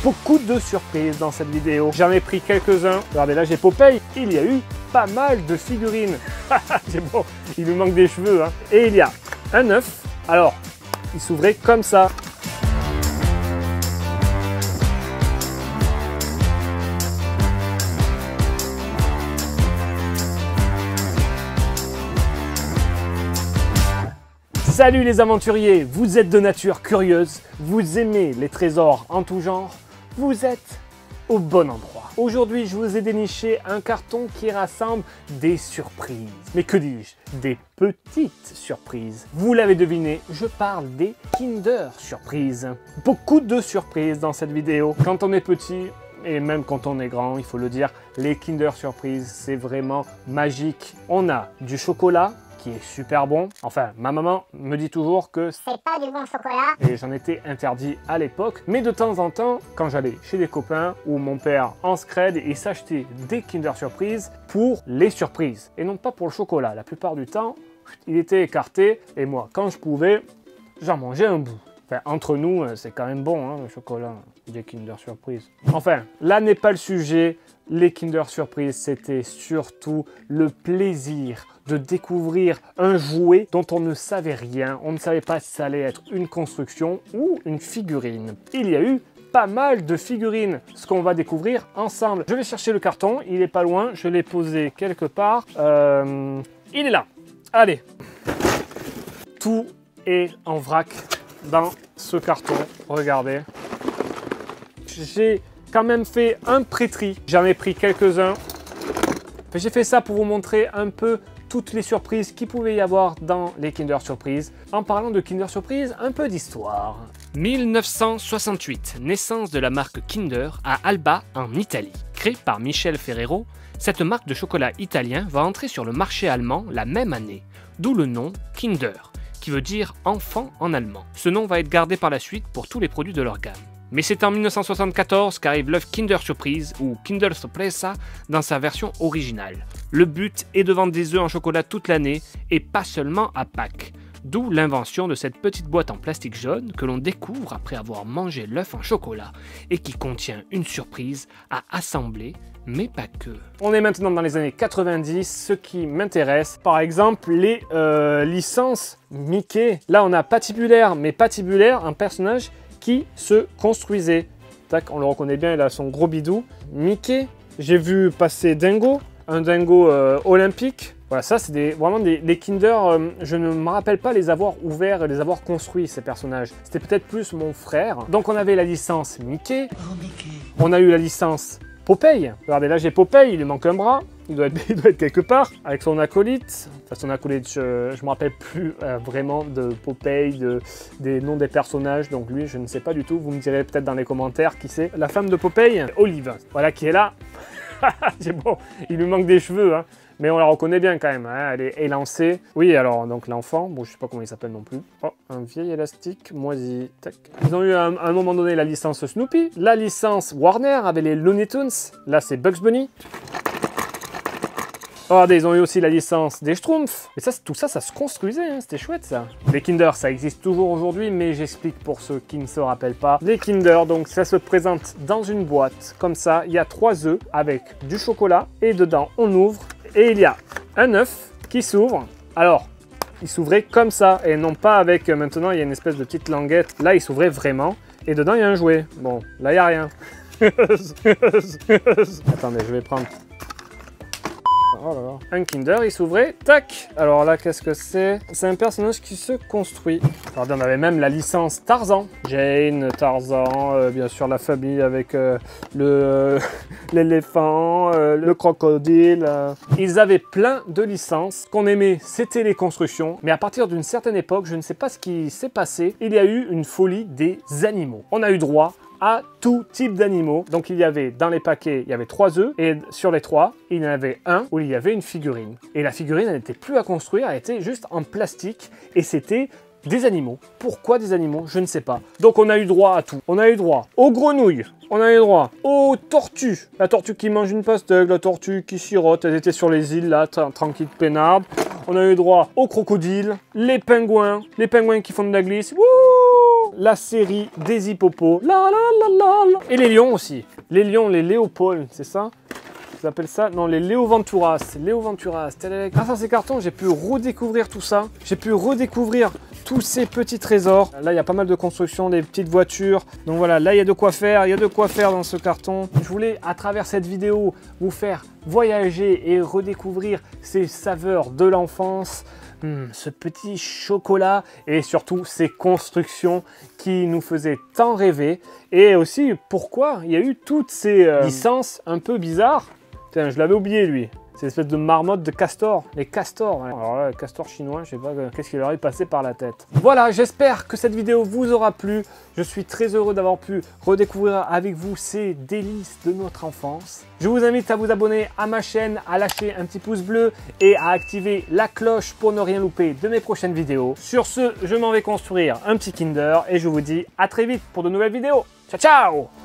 Beaucoup de surprises dans cette vidéo. J'en ai pris quelques-uns. Regardez, là j'ai Popeye. Il y a eu pas mal de figurines. C'est bon, il nous manque des cheveux. Hein. Et il y a un œuf. Alors, il s'ouvrait comme ça. Salut les aventuriers, vous êtes de nature curieuse, vous aimez les trésors en tout genre, vous êtes au bon endroit. Aujourd'hui, je vous ai déniché un carton qui rassemble des surprises. Mais que dis-je? Des petites surprises. Vous l'avez deviné, je parle des Kinder Surprises. Beaucoup de surprises dans cette vidéo. Quand on est petit, et même quand on est grand, il faut le dire, les Kinder Surprises, c'est vraiment magique. On a du chocolat, qui est super bon. Enfin, ma maman me dit toujours que c'est pas du bon chocolat. Et j'en étais interdit à l'époque. Mais de temps en temps, quand j'allais chez des copains ou mon père en scred, il s'achetait des Kinder Surprise pour les surprises. Et non pas pour le chocolat. La plupart du temps, il était écarté. Et moi, quand je pouvais, j'en mangeais un bout. Enfin, entre nous, c'est quand même bon, hein, le chocolat des Kinder Surprise. Enfin, là n'est pas le sujet. Les Kinder Surprise, c'était surtout le plaisir de découvrir un jouet dont on ne savait rien. On ne savait pas si ça allait être une construction ou une figurine. Il y a eu pas mal de figurines, ce qu'on va découvrir ensemble. Je vais chercher le carton, il est pas loin, je l'ai posé quelque part. Il est là. Allez. Tout est en vrac dans ce carton, regardez. J'ai quand même fait un pré-tri, j'en ai pris quelques-uns. J'ai fait ça pour vous montrer un peu toutes les surprises qu'il pouvait y avoir dans les Kinder Surprise. En parlant de Kinder Surprise, un peu d'histoire. 1968, naissance de la marque Kinder à Alba en Italie. Créée par Michel Ferrero, cette marque de chocolat italien va entrer sur le marché allemand la même année, d'où le nom Kinder, qui veut dire enfant en allemand. Ce nom va être gardé par la suite pour tous les produits de leur gamme. Mais c'est en 1974 qu'arrive l'œuf Kinder Surprise ou Kinder Sorpresa dans sa version originale. Le but est de vendre des œufs en chocolat toute l'année et pas seulement à Pâques. D'où l'invention de cette petite boîte en plastique jaune que l'on découvre après avoir mangé l'œuf en chocolat et qui contient une surprise à assembler, mais pas que. On est maintenant dans les années 90, ce qui m'intéresse, par exemple les licences Mickey. Là on a Patibulaire, mais Patibulaire, un personnage qui se construisait. Tac, on le reconnaît bien, il a son gros bidou. Mickey, j'ai vu passer Dingo, un dingo olympique. Voilà, ça c'est vraiment des Kinder, je ne me rappelle pas les avoir ouverts et les avoir construits, ces personnages. C'était peut-être plus mon frère. Donc on avait la licence Mickey. Oh, Mickey. On a eu la licence Popeye. Regardez, là j'ai Popeye, il lui manque un bras. Il doit être quelque part, avec son acolyte. Enfin, son acolyte, je ne me rappelle plus vraiment de Popeye, des noms des personnages. Donc lui, je ne sais pas du tout. Vous me direz peut-être dans les commentaires qui c'est. La femme de Popeye, Olive. Voilà qui est là. C'est bon, il lui manque des cheveux, hein. Mais on la reconnaît bien quand même, hein. Elle est élancée. Oui, alors, donc l'enfant, bon, je sais pas comment il s'appelle non plus. Oh, un vieil élastique moisi. Tac. Ils ont eu à un moment donné la licence Snoopy, la licence Warner avec les Looney Tunes. Là, c'est Bugs Bunny. Regardez, ils ont eu aussi la licence des Schtroumpfs. Et ça, tout ça, ça se construisait, hein. C'était chouette ça. Les Kinder, ça existe toujours aujourd'hui, mais j'explique pour ceux qui ne se rappellent pas. Les Kinder, donc ça se présente dans une boîte, comme ça. Il y a 3 œufs avec du chocolat, et dedans, on ouvre, et il y a un œuf qui s'ouvre. Alors, il s'ouvrait comme ça, et non pas avec, maintenant, il y a une espèce de petite languette. Là, il s'ouvrait vraiment, et dedans, il y a un jouet. Bon, là, il n'y a rien. Attendez, je vais prendre... Oh là là. Un Kinder, il s'ouvrait, tac. Alors là, qu'est-ce que c'est? C'est un personnage qui se construit. Alors, on avait même la licence Tarzan. Jane, Tarzan, bien sûr la famille avec l'éléphant, le crocodile. Ils avaient plein de licences. Ce qu'on aimait, c'était les constructions. Mais à partir d'une certaine époque, je ne sais pas ce qui s'est passé, il y a eu une folie des animaux. On a eu droit à tout type d'animaux. Donc il y avait dans les paquets, il y avait 3 œufs et sur les 3, il y en avait un où il y avait une figurine. Et la figurine, elle n'était plus à construire, elle était juste en plastique et c'était des animaux. Pourquoi des animaux? Je ne sais pas. Donc on a eu droit à tout. On a eu droit aux grenouilles, on a eu droit aux tortues. La tortue qui mange une pastèque, la tortue qui sirote, elles étaient sur les îles là, tranquilles peinardes. On a eu droit aux crocodiles, les pingouins qui font de la glisse. Wouh! la série des hippopotames. La, la, la, la, la. Et les lions aussi. Les lions, les léopolds, c'est ça? Ils appellent ça? Non, les Léoventuras. Léoventuras. Grâce à ces cartons, j'ai pu redécouvrir tout ça. J'ai pu redécouvrir tous ces petits trésors. Là, il y a pas mal de constructions, des petites voitures. Donc voilà, là, il y a de quoi faire. Il y a de quoi faire dans ce carton. Je voulais, à travers cette vidéo, vous faire voyager et redécouvrir ces saveurs de l'enfance. Ce petit chocolat et surtout ces constructions qui nous faisaient tant rêver. Et aussi, pourquoi il y a eu toutes ces licences un peu bizarres. Tiens, je l'avais oublié lui. C'est une espèce de marmotte de castor. Les castors. Ouais. Alors là, les castors chinois, je sais pas qu'est-ce qui leur est passé par la tête. Voilà, j'espère que cette vidéo vous aura plu. Je suis très heureux d'avoir pu redécouvrir avec vous ces délices de notre enfance. Je vous invite à vous abonner à ma chaîne, à lâcher un petit pouce bleu et à activer la cloche pour ne rien louper de mes prochaines vidéos. Sur ce, je m'en vais construire un petit Kinder et je vous dis à très vite pour de nouvelles vidéos. Ciao, ciao!